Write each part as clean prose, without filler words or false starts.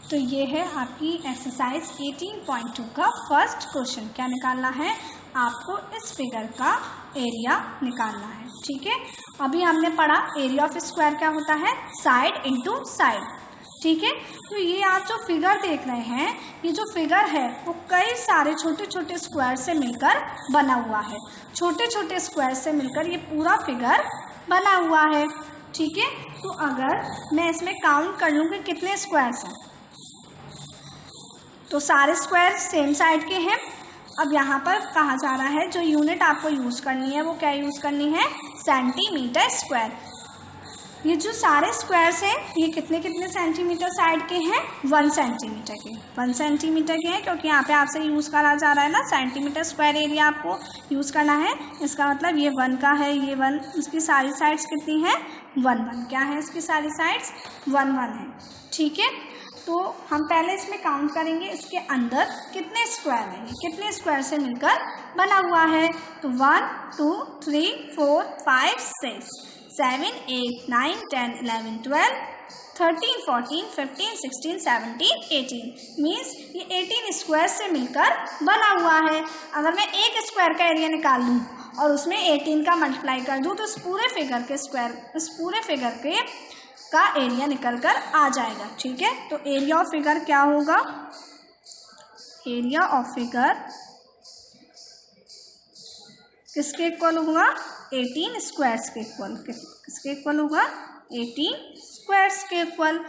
तो ये है आपकी एक्सरसाइज 18.2 का फर्स्ट क्वेश्चन। क्या निकालना है आपको? इस फिगर का एरिया निकालना है। ठीक है, अभी हमने पढ़ा एरिया ऑफ स्क्वायर क्या होता है, साइड इनटू साइड। ठीक है, तो ये आप जो फिगर देख रहे हैं, ये जो फिगर है वो कई सारे छोटे छोटे स्क्वायर से मिलकर बना हुआ है। छोटे छोटे स्क्वायर से मिलकर ये पूरा फिगर बना हुआ है। ठीक है, तो अगर मैं इसमें काउंट कर लूँ कि कितने स्क्वायर्स हैं, तो सारे स्क्वायर सेम साइड के हैं। अब यहाँ पर कहा जा रहा है जो यूनिट आपको यूज़ करनी है वो क्या यूज़ करनी है, सेंटीमीटर स्क्वायर। ये जो सारे स्क्वायर्स हैं ये कितने कितने सेंटीमीटर साइड के हैं, 1 सेंटीमीटर के। 1 सेंटीमीटर के हैं क्योंकि यहाँ पे आपसे यूज़ करा जा रहा है ना, सेंटीमीटर स्क्वायर एरिया आपको यूज़ करना है। इसका मतलब ये 1 का है, ये 1, इसकी सारी साइड्स कितनी हैं, 1 1। क्या है इसकी सारी साइड्स, 1 1 है। ठीक है, तो हम पहले इसमें काउंट करेंगे इसके अंदर कितने स्क्वायर हैं, ये कितने स्क्वायर से मिलकर बना हुआ है। तो 1 2 3 4 5 6 7 8 9 10 11 12 13 14 15 16 17 18 मीन्स ये 18 स्क्वायर से मिलकर बना हुआ है। अगर मैं एक स्क्वायर का एरिया निकाल लूँ और उसमें 18 का मल्टीप्लाई कर दूँ तो इस पूरे फिगर के स्क्वायर, इस पूरे फिगर के का एरिया निकल कर आ जाएगा। ठीक है, तो एरिया ऑफ फिगर क्या होगा, एरिया ऑफ फिगर किसके इक्वल होगा, 18 स्क्वायर्स के इक्वल। किसके इक्वल होगा, 18 स्क्वायर्स के इक्वल।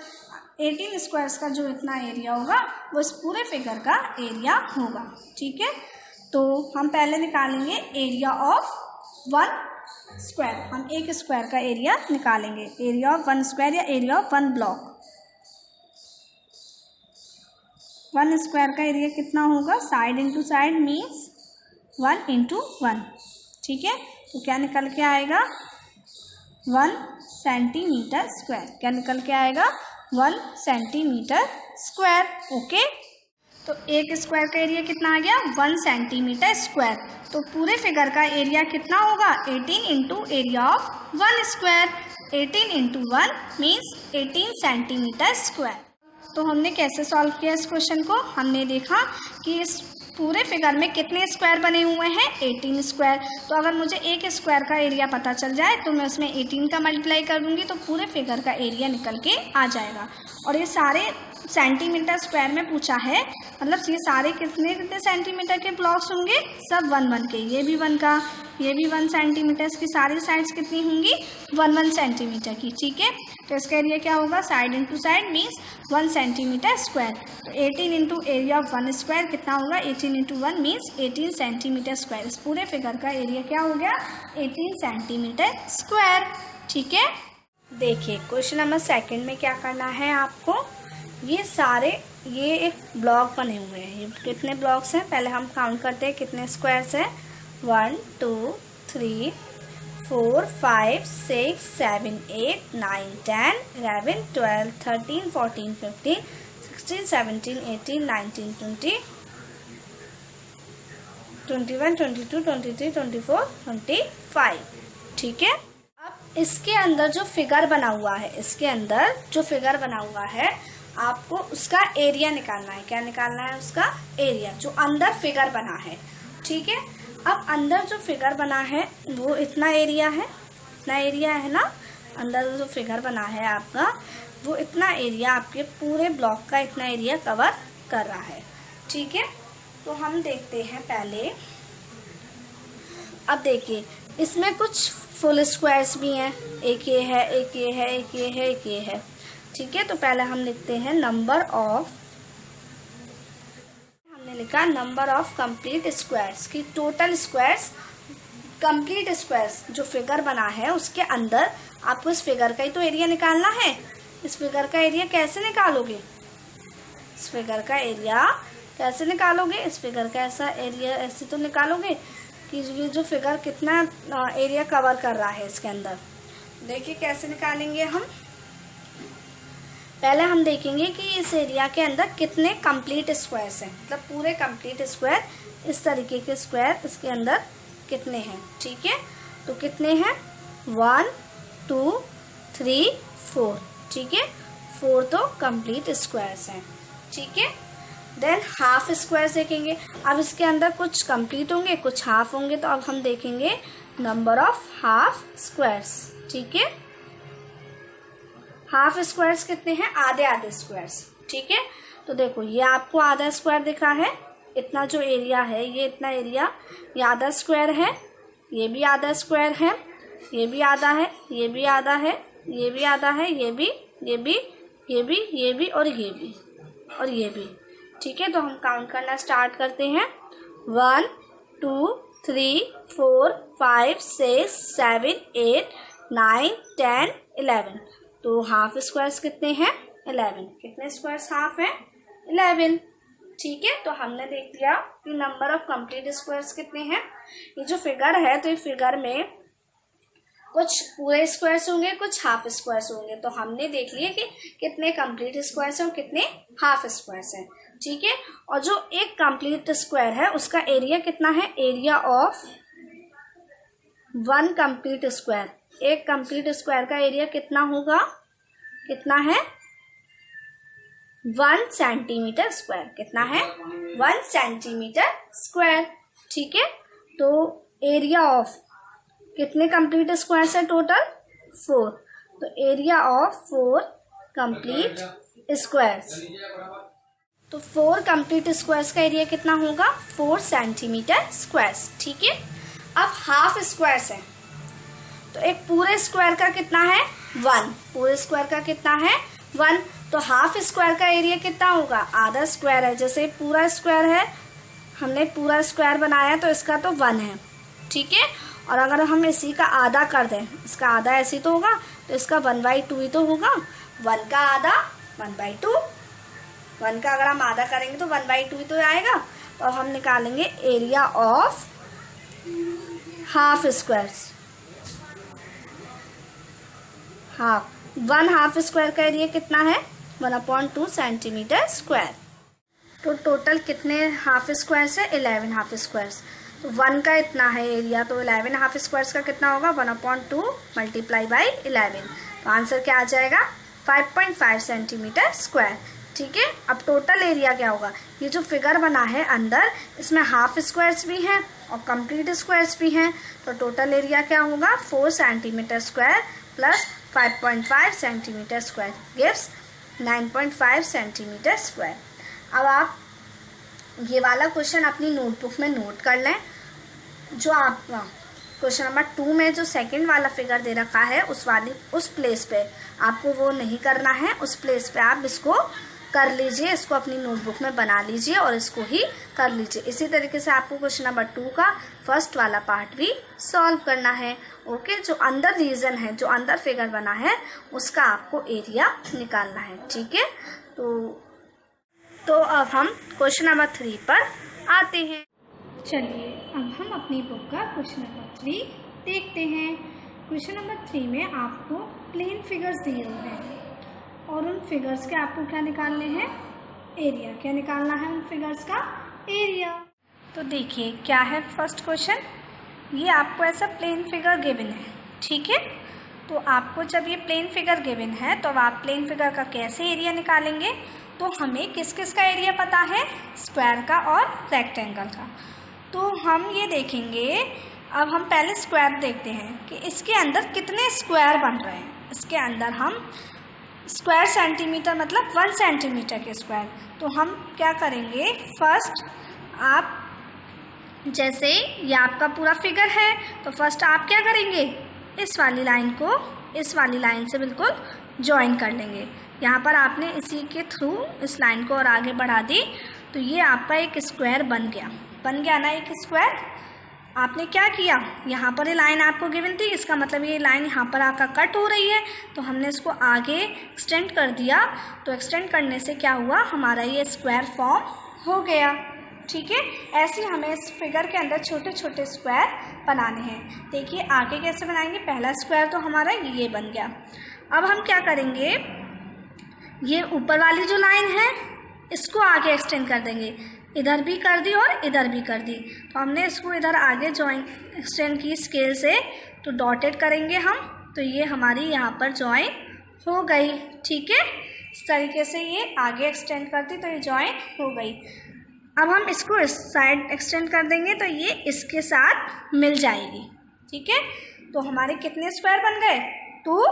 18 स्क्वायर्स का जो इतना एरिया होगा वो इस पूरे फिगर का एरिया होगा। ठीक है, तो हम पहले निकालेंगे एरिया ऑफ 1 स्क्वायर। हम एक स्क्वायर का एरिया निकालेंगे, एरिया ऑफ 1 स्क्वायर या एरिया ऑफ 1 ब्लॉक। 1 स्क्वायर का एरिया कितना होगा, side into side means 1 into 1। ठीक है, तो क्या निकल के आएगा, 1 सेंटीमीटर स्क्वायर। क्या निकल के आएगा, 1 सेंटीमीटर स्क्वायर। ओके, तो एक स्क्वायर का एरिया कितना आ गया, 1 सेंटीमीटर स्क्वायर। तो पूरे फिगर का एरिया कितना होगा, 18 into area of 1 square. 18 into 1 means 18 centimetre square. तो हमने कैसे सॉल्व किया इस क्वेश्चन को, हमने देखा कि इस पूरे फिगर में कितने स्क्वायर बने हुए हैं, 18 स्क्वायर। तो अगर मुझे एक स्क्वायर का एरिया पता चल जाए तो मैं उसमें 18 का मल्टीप्लाई कर दूंगी तो पूरे फिगर का एरिया निकल के आ जाएगा। और ये सारे सेंटीमीटर स्क्वायर में पूछा है, मतलब ये सारे कितने कितने सेंटीमीटर के ब्लॉक्स होंगे, सब 1 1 के। ये भी 1 का, ये भी 1 सेंटीमीटर, की सारी साइड्स कितनी होंगी, 1 1 सेंटीमीटर की। ठीक है, तो इसका एरिया क्या होगा, side into side means 1 centimetre square. तो 18 इंटू एरिया ऑफ 1 स्क्वायर कितना होगा, 18 इंटू 1 मीन्स 18 सेंटीमीटर स्क्वायर। इस पूरे फिगर का एरिया क्या हो गया, 18 सेंटीमीटर स्क्वायर। ठीक है, देखिए क्वेश्चन नंबर 2 में क्या करना है आपको, ये सारे ये एक ब्लॉक बने हुए हैं। ये कितने ब्लॉक्स हैं, पहले हम काउंट करते हैं कितने स्क्वायर्स हैं, 1 2 3 4 5 6 7 8 9 10 11 12 13 14 15 16 17 18 19 20 21 22 23 24 25। ठीक है, अब इसके अंदर जो फिगर बना हुआ है, इसके अंदर जो फिगर बना हुआ है आपको उसका एरिया निकालना है। क्या निकालना है, उसका एरिया, जो अंदर फिगर बना है। ठीक है, अब अंदर जो फिगर बना है वो इतना एरिया है, इतना एरिया है ना, अंदर जो फिगर बना है आपका वो इतना एरिया आपके पूरे ब्लॉक का इतना एरिया कवर कर रहा है। ठीक है, तो हम देखते हैं पहले। अब देखिए इसमें कुछ फुल स्क्वायर्स भी हैं, एक ये है, एक ये है, एक ये है, एक ये है। ठीक है, तो पहले हम लिखते हैं नंबर ऑफ, हमने लिखा नंबर ऑफ कंप्लीट स्क्वायर्स की टोटल स्क्वायर्स, कंप्लीट स्क्वायर्स जो फिगर बना है उसके अंदर आपको इस फिगर का ही तो एरिया निकालना है। इस फिगर का एरिया कैसे निकालोगे, इस फिगर का एरिया कैसे निकालोगे, इस फिगर का ऐसा एरिया ऐसे तो निकालोगे कि ये जो फिगर कितना एरिया कवर कर रहा है इसके अंदर। देखिए कैसे निकालेंगे हम, पहले हम देखेंगे कि इस एरिया के अंदर कितने कंप्लीट स्क्वायर्स हैं, मतलब पूरे कंप्लीट स्क्वायर, इस तरीके के स्क्वायर इसके अंदर कितने हैं। ठीक है, तो कितने हैं, 1 2 3 4। ठीक है, 4 तो कंप्लीट स्क्वायर्स हैं। ठीक है। देन हाफ स्क्वायर्स देखेंगे। अब इसके अंदर कुछ कंप्लीट होंगे, कुछ हाफ होंगे, तो अब हम देखेंगे नंबर ऑफ हाफ स्क्वायर्स। ठीक है, हाफ स्क्वायर्स कितने हैं? आधे आधे स्क्वायर्स। ठीक है, तो देखो ये आपको आधा स्क्वायर दिख रहा है, इतना जो एरिया है ये इतना एरिया, ये आधा स्क्वायर है, ये भी आधा स्क्वायर है, ये भी आधा है, ये भी आधा है, ये भी आधा है, ये भी, ये भी, ये भी, ये भी और ये भी और ये भी। ठीक है, तो हम काउंट करना स्टार्ट करते हैं। 1 2 3 4 5 6 7 8 9 10 11। तो हाफ स्क्वायर्स कितने हैं? 11। कितने स्क्वायर्स हाफ हैं? 11। ठीक है, तो हमने देख लिया कि नंबर ऑफ कंप्लीट स्क्वायर्स कितने हैं। ये जो फिगर है, तो ये फिगर में कुछ पूरे स्क्वायर्स होंगे, कुछ हाफ स्क्वायर्स होंगे। तो हमने देख लिया कि कितने कंप्लीट स्क्वायर्स हैं और कितने हाफ स्क्वायर्स हैं। ठीक है, और जो एक कंप्लीट स्क्वायर है उसका एरिया कितना है? Area of 1 complete square. एक कंप्लीट स्क्वायर का एरिया कितना होगा? कितना है? 1 सेंटीमीटर स्क्वायर। कितना है? 1 सेंटीमीटर स्क्वायर। ठीक है, तो एरिया ऑफ कितने कंप्लीट स्क्वायर्स है टोटल? 4। तो एरिया ऑफ 4 कंप्लीट स्क्वायर्स। तो 4 कंप्लीट स्क्वायर्स का एरिया कितना होगा? 4 सेंटीमीटर स्क्वायर्स। ठीक है, अब हाफ स्क्वायर्स है, तो एक पूरे स्क्वायर का कितना है? 1। पूरे स्क्वायर का कितना है? 1। तो हाफ स्क्वायर का एरिया कितना होगा? आधा स्क्वायर है, जैसे पूरा स्क्वायर है, हमने पूरा स्क्वायर बनाया तो इसका तो 1 है। ठीक है, और अगर हम इसी का आधा कर दें, इसका आधा ऐसे तो होगा, तो इसका 1/2 ही तो होगा। 1 का आधा 1/2। 1 का अगर हम आधा करेंगे तो 1/2 ही तो आएगा। तो अब हम निकालेंगे area of half squares. Half 1 half square का एरिया कितना है? 1/2 सेंटीमीटर स्क्वायर। तो टोटल कितने हाफ स्क्वायर्स है? 11 हाफ स्क्वायर्स। तो 1 का इतना है एरिया, तो 11 हाफ स्क्वायर्स का कितना होगा? 1/2 मल्टीप्लाई बाई 11। तो आंसर क्या आ जाएगा? 5.5 सेंटीमीटर स्क्वायर। ठीक है, अब टोटल एरिया क्या होगा? ये जो फिगर बना है अंदर, इसमें हाफ स्क्वायर्स भी हैं और कंप्लीट स्क्वायर्स भी हैं। तो टोटल एरिया क्या होगा? 4 centimetre square plus 5.5 centimetre square gives 9.5 centimetre square. अब आप ये वाला क्वेश्चन अपनी नोटबुक में नोट कर लें। जो आप क्वेश्चन नंबर 2 में जो सेकंड वाला फिगर दे रखा है, उस प्लेस पे आपको वो नहीं करना है, उस प्लेस पे आप इसको कर लीजिए, इसको अपनी नोटबुक में बना लीजिए और इसको ही कर लीजिए। इसी तरीके से आपको क्वेश्चन नंबर 2 का फर्स्ट वाला पार्ट भी सॉल्व करना है। ओके, जो अंदर रीजन है, जो अंदर फिगर बना है, उसका आपको एरिया निकालना है। ठीक है, तो अब हम क्वेश्चन नंबर 3 पर आते हैं। चलिए अब हम अपनी बुक का क्वेश्चन नंबर 3 देखते हैं। क्वेश्चन नंबर 3 में आपको प्लेन फिगर्स दिए हुए हैं और उन फिगर्स के आपको क्या निकालने हैं? एरिया। क्या निकालना है उन फिगर्स का? एरिया। तो देखिए क्या है फर्स्ट क्वेश्चन। ये आपको ऐसा प्लेन फिगर गिवन है। ठीक है, तो आपको जब ये प्लेन फिगर गिवन है तो अब आप प्लेन फिगर का कैसे एरिया निकालेंगे? तो हमें किस किस का एरिया पता है? स्क्वायर का और रेक्टेंगल का। तो हम ये देखेंगे, अब हम पहले स्क्वायर देखते हैं कि इसके अंदर कितने स्क्वायर बन रहे हैं। इसके अंदर हम स्क्वायर सेंटीमीटर मतलब 1 सेंटीमीटर के स्क्वायर। तो हम क्या करेंगे? फर्स्ट आप जैसे ये आपका पूरा फिगर है, तो फर्स्ट आप क्या करेंगे? इस वाली लाइन को इस वाली लाइन से बिल्कुल ज्वाइन कर लेंगे। यहाँ पर आपने इसी के थ्रू इस लाइन को और आगे बढ़ा दी, तो ये आपका एक स्क्वायर बन गया ना एक स्क्वायर। आपने क्या किया? यहाँ पर ये लाइन आपको गिवन थी, इसका मतलब ये लाइन यहाँ पर आकर कट हो रही है, तो हमने इसको आगे एक्सटेंड कर दिया। तो एक्सटेंड करने से क्या हुआ? हमारा ये स्क्वायर फॉर्म हो गया। ठीक है, ऐसे हमें इस फिगर के अंदर छोटे छोटे स्क्वायर बनाने हैं। देखिए आगे कैसे बनाएंगे। पहला स्क्वायर तो हमारा ये बन गया। अब हम क्या करेंगे? ये ऊपर वाली जो लाइन है इसको आगे एक्सटेंड कर देंगे। इधर भी कर दी और इधर भी कर दी, तो हमने इसको इधर आगे ज्वाइन एक्सटेंड की स्केल से, तो डॉटेड करेंगे हम, तो ये हमारी यहाँ पर ज्वाइन हो गई। ठीक है, इस तरीके से ये आगे एक्सटेंड करती तो ये जॉइन हो गई। अब हम इसको इस साइड एक्सटेंड कर देंगे तो ये इसके साथ मिल जाएगी। ठीक है, तो हमारे कितने स्क्वायर बन गए? 2।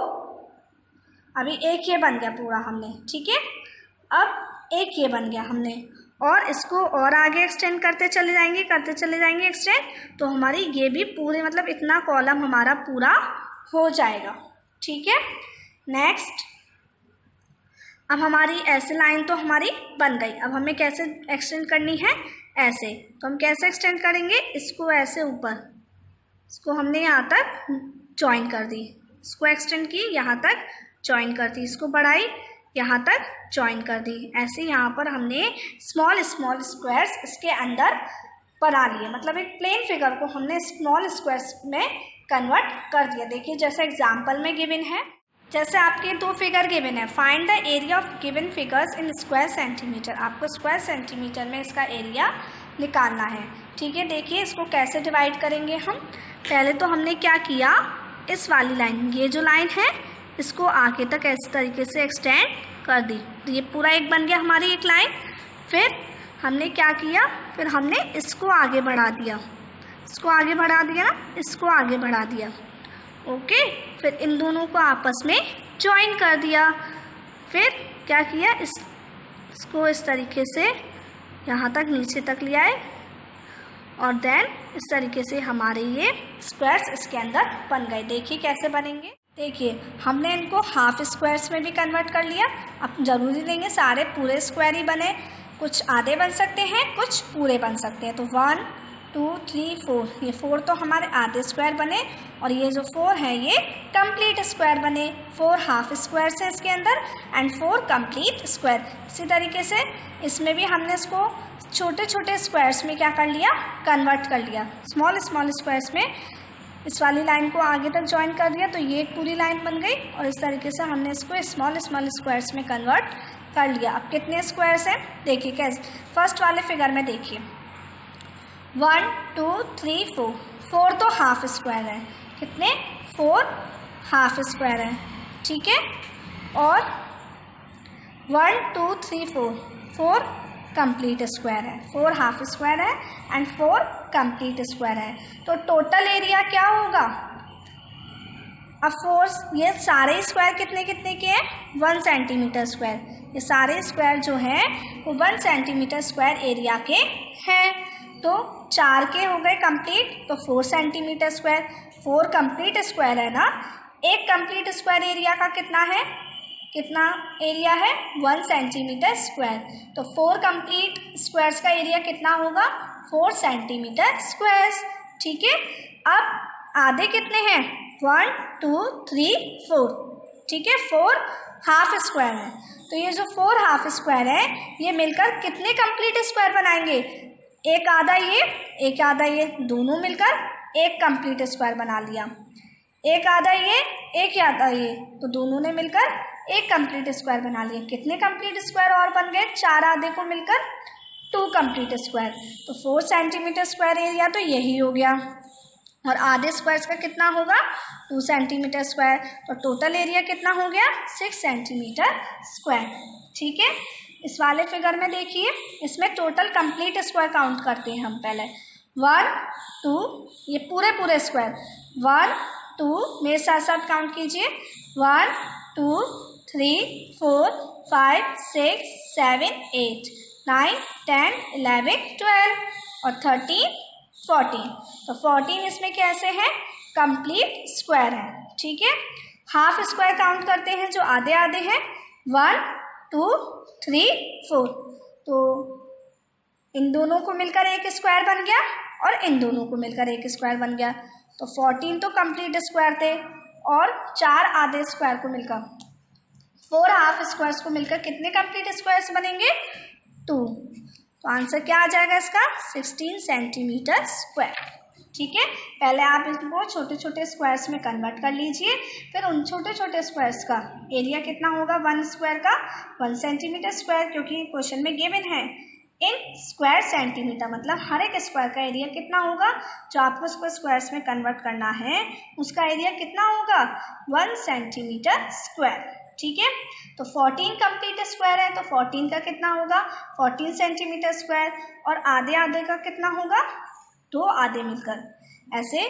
अभी एक ये बन गया पूरा हमने। ठीक है, अब एक ये बन गया हमने, और इसको और आगे एक्सटेंड करते चले जाएंगे एक्सटेंड, तो हमारी ये भी पूरे मतलब इतना कॉलम हमारा पूरा हो जाएगा। ठीक है, नेक्स्ट अब हमारी ऐसे लाइन तो हमारी बन गई। अब हमें कैसे एक्सटेंड करनी है? ऐसे। तो हम कैसे एक्सटेंड करेंगे? इसको ऐसे ऊपर, इसको हमने यहाँ तक जॉइन कर दी, इसको एक्सटेंड की, यहाँ तक जॉइन कर दी, इसको बढ़ाई, यहाँ तक जॉइन कर दी। ऐसे यहाँ पर हमने स्मॉल स्मॉल स्क्वायर्स इसके अंदर बना लिए, मतलब एक प्लेन फिगर को हमने स्मॉल स्क्वायर्स में कन्वर्ट कर दिया। देखिए जैसे एग्जाम्पल में गिवन है, जैसे आपके 2 फिगर गिवन है, find the area of given figures in square centimetre. आपको स्क्वायर सेंटीमीटर में इसका एरिया निकालना है। ठीक है, देखिए इसको कैसे डिवाइड करेंगे हम। पहले तो हमने क्या किया, इस वाली लाइन, ये जो लाइन है इसको आगे तक इस तरीके से एक्सटेंड कर दी, तो ये पूरा एक बन गया हमारी एक लाइन। फिर हमने क्या किया, फिर हमने इसको आगे बढ़ा दिया, इसको आगे बढ़ा दिया ना, इसको आगे बढ़ा दिया। ओके, फिर इन दोनों को आपस में जॉइन कर दिया। फिर क्या किया, इसको इस तरीके से यहाँ तक नीचे तक ले आए, और देन इस तरीके से हमारे ये स्क्वायर्स इसके अंदर बन गए। देखिए कैसे बनेंगे। देखिए हमने इनको हाफ स्क्वायर्स में भी कन्वर्ट कर लिया। अब ज़रूरी नहीं है सारे पूरे स्क्वायर ही बने, कुछ आधे बन सकते हैं, कुछ पूरे बन सकते हैं। तो 1 2 3 4, ये 4 तो हमारे आधे स्क्वायर बने, और ये जो 4 है ये कंप्लीट स्क्वायर बने। 4 हाफ स्क्वायर है इसके अंदर एंड 4 कंप्लीट स्क्वायर। इसी तरीके से इसमें भी हमने इसको छोटे छोटे स्क्वायर्स में क्या कर लिया, कन्वर्ट कर लिया, स्मॉल स्मॉल स्क्वायर्स में इस वाली लाइन को आगे तक ज्वाइन कर दिया, तो ये एक पूरी लाइन बन गई। और इस तरीके से हमने इसको स्मॉल स्मॉल स्क्वायर्स में कन्वर्ट कर लिया। अब कितने स्क्वायर्स हैं देखिए कैसे, फर्स्ट वाले फिगर में देखिए 1 2 3 4, 4 तो हाफ स्क्वायर है, कितने 4 हाफ स्क्वायर है। ठीक है, और 1 2 3 4, 4 कंप्लीट स्क्वायर है, 4 हाफ स्क्वायर है एंड 4 कंप्लीट स्क्वायर है। तो टोटल एरिया क्या होगा, अब 4 ये सारे स्क्वायर कितने कितने के हैं, 1 सेंटीमीटर स्क्वायर। ये सारे स्क्वायर जो हैं वो 1 सेंटीमीटर स्क्वायर एरिया के हैं। तो 4 के हो गए कंप्लीट, तो 4 सेंटीमीटर स्क्वायर, 4 कंप्लीट स्क्वायर है ना। एक कंप्लीट स्क्वायर एरिया का कितना है, कितना एरिया है 1 सेंटीमीटर स्क्वायर। तो 4 कंप्लीट स्क्वायर्स का एरिया कितना होगा, 4 सेंटीमीटर स्क्वायर्स। ठीक है, अब आधे कितने हैं 1 2 3 4। ठीक है, 4 हाफ स्क्वायर है, तो ये जो 4 हाफ स्क्वायर है ये मिलकर कितने कंप्लीट स्क्वायर बनाएंगे, एक आधा ये एक आधा ये, दोनों मिलकर एक कंप्लीट स्क्वायर बना लिया। एक आधा ये एक आधा ये, तो दोनों ने मिलकर एक कंप्लीट स्क्वायर बना लिया। कितने कंप्लीट स्क्वायर और बन गए, 4 आधे को मिलकर 2 कंप्लीट स्क्वायर। तो 4 सेंटीमीटर स्क्वायर एरिया तो यही हो गया, और आधे स्क्वायर्स का कितना होगा 2 सेंटीमीटर स्क्वायर। तो टोटल एरिया कितना हो गया 6 सेंटीमीटर स्क्वायर। ठीक है, इस वाले फिगर में देखिए, इसमें टोटल कंप्लीट स्क्वायर काउंट करते हैं हम पहले। 1 2, ये पूरे पूरे स्क्वायर 1 2, मेरे साथ साथ काउंट कीजिए 1 2 3 4 5 6 7 8 9 10 11 12 और 13 14। तो 14 इसमें कैसे है, कंप्लीट स्क्वायर है। ठीक है, हाफ स्क्वायर काउंट करते हैं जो आधे आधे हैं 1 2 3 4। तो इन दोनों को मिलकर एक स्क्वायर बन गया और इन दोनों को मिलकर एक स्क्वायर बन गया। तो 14 तो कंप्लीट स्क्वायर थे, और 4 आधे स्क्वायर को मिलकर 4 हाफ स्क्वायर्स को मिलकर कितने कंप्लीट स्क्वायर्स बनेंगे 2। तो आंसर क्या आ जाएगा इसका 16 सेंटीमीटर स्क्वायर। ठीक है, पहले आप इसको छोटे छोटे स्क्वायर्स में कन्वर्ट कर लीजिए, फिर उन छोटे छोटे स्क्वायर्स का एरिया कितना होगा 1 स्क्वायर का 1 सेंटीमीटर स्क्वायर, क्योंकि क्वेश्चन में गिवन है इन स्क्वायर सेंटीमीटर, मतलब हर एक स्क्वायर का एरिया कितना होगा, जो आपको इसको स्क्वायर्स में कन्वर्ट करना है उसका एरिया कितना होगा 1 सेंटीमीटर स्क्वायर। ठीक है। तो 14 कंप्लीट स्क्वायर है तो 14 का कितना होगा 14 सेंटीमीटर स्क्वायर, और आधे आधे का कितना होगा 2 आधे मिलकर। ऐसे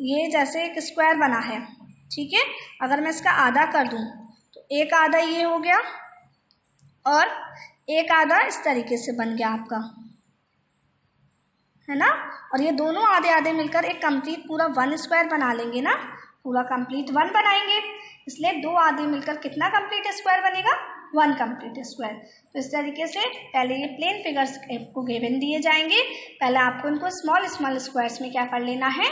ये जैसे एक स्क्वायर बना है, ठीक है। अगर मैं इसका आधा कर दूं तो एक आधा ये हो गया और एक आधा इस तरीके से बन गया आपका, है ना। और ये दोनों आधे आधे मिलकर एक कंप्लीट पूरा 1 स्क्वायर बना लेंगे ना, पूरा कंप्लीट 1 बनाएंगे। इसलिए 2 आधे मिलकर कितना कंप्लीट स्क्वायर बनेगा 1 कंप्लीट स्क्वायर। तो इस तरीके से पहले ये प्लेन फिगर्स को गिवन दिए जाएंगे, पहले आपको इनको स्मॉल स्मॉल स्क्वायर्स में क्या कर लेना है,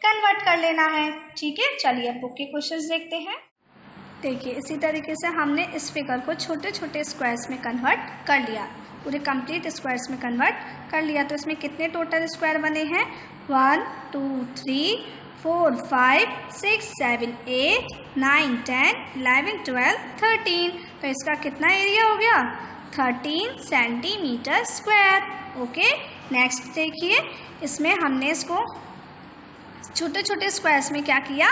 कन्वर्ट कर लेना है, ठीक है। चलिए अब बुक के क्वेश्चंस देखते हैं। देखिए इसी तरीके से हमने इस फिगर को छोटे छोटे स्क्वायर्स में कन्वर्ट कर लिया, पूरे कंप्लीट स्क्वायर्स में कन्वर्ट कर लिया। तो इसमें कितने टोटल स्क्वायर बने हैं 1 2 3 4 5 6 7 8 9 10 11 12 13। तो इसका कितना एरिया हो गया 13 सेंटीमीटर स्क्वायर। ओके, नेक्स्ट देखिए इसमें हमने इसको छोटे छोटे स्क्वायर्स में क्या किया,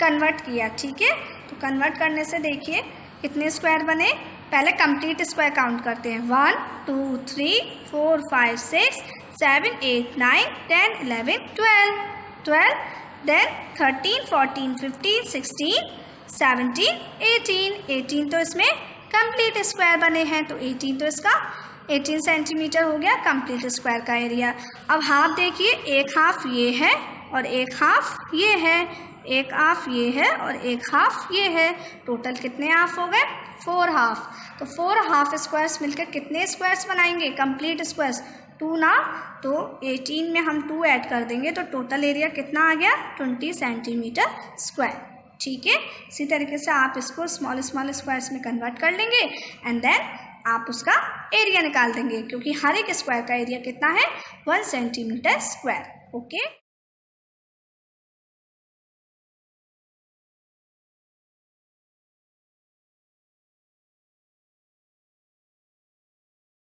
कन्वर्ट किया, ठीक है। तो कन्वर्ट करने से देखिए कितने स्क्वायर बने, पहले कंप्लीट स्क्वायर काउंट करते हैं 1 2 3 4 5 6 7 8 9 10 11 12 देन 13 14 15 16 17 18 तो इसमें कंप्लीट स्क्वायर बने हैं। तो 18 तो इसका 18 सेंटीमीटर हो गया कंप्लीट स्क्वायर का एरिया। अब हाफ देखिए, एक हाफ ये है और एक हाफ ये है, एक हाफ ये है और एक हाफ ये है। टोटल कितने हाफ हो गए 4 हाफ। तो 4 हाफ स्क्वायर्स मिलकर कितने स्क्वायर्स बनाएंगे कंप्लीट स्क्वायर्स 2 ना, तो 18 में हम 2 ऐड कर देंगे तो टोटल एरिया कितना आ गया 20 सेंटीमीटर स्क्वायर, ठीक है। इसी तरीके से आप इसको स्मॉल स्मॉल स्क्वायर्स में कन्वर्ट कर लेंगे एंड देन आप उसका एरिया निकाल देंगे, क्योंकि हर एक स्क्वायर का एरिया कितना है 1 सेंटीमीटर स्क्वायर। ओके।